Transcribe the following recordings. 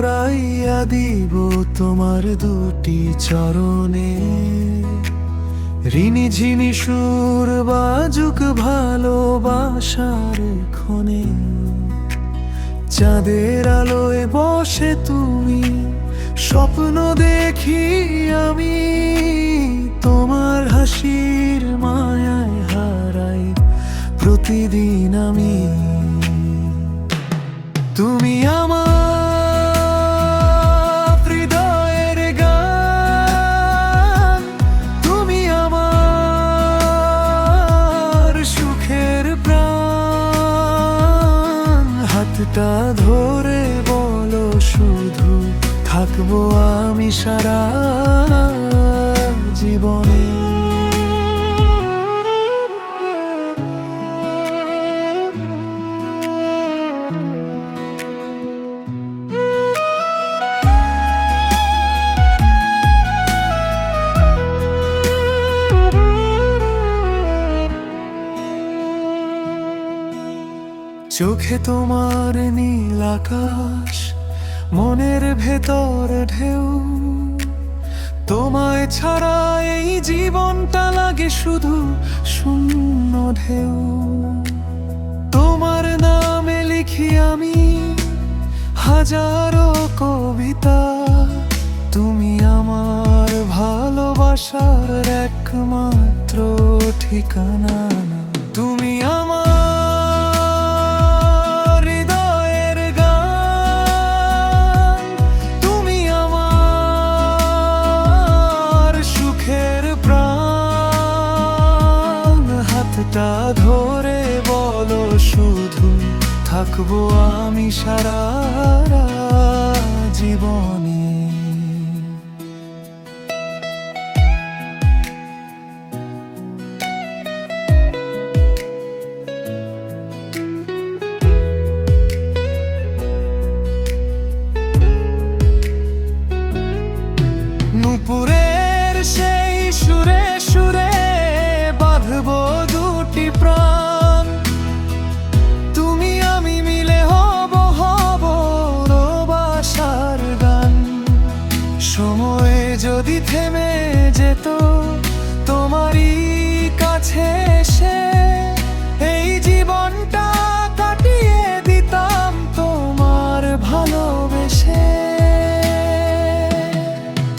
জড়াইয়া দিব তোমার দুটি চরণে। ঋণী ঝিনি সুর বাজুক ভালোবাসার ক্ষণে। চাঁদের আলোয় বসে তুমি, স্বপ্ন দেখি আমি তোমার হাসির মায়ায় হারাই প্রতিদিন আমি। তুমি আমার হৃদয়ের গান, তুমি আমার সুখের প্রাণ। হাতটা ধরে বলো শুধু, থাকবো আমি সারা জীবনে। চোখে তোমার নীল আকাশ, মনের ভেতর ঢেউ। তোমায় ছাড়া এই জীবনটা লাগে শুধু শূন্য ঢেউ। তোমার নামে লিখি আমি হাজারো কবিতা। তুমি আমার ভালোবাসার একমাত্র ঠিকানা। তুমি আমার ধরে বলো শুধু, থাকবো আমি সারা জীবনে। নুপুরের সেই সুরে সুরে বাঁধবো দুটি প্রাণ। তুমি আমি মিলে হব ভালোবাসার গান। সময় যদি থেমে যেত তোমারই কাছে এসে, এই জীবনটা কাটিয়ে দিতাম তোমার ভালোবেসে।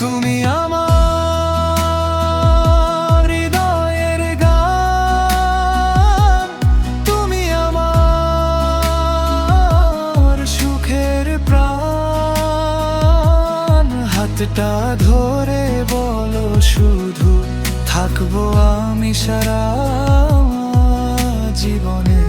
তুমি হাতটা ধরে বলো শুধু, থাকবো আমি সারা জীবনে।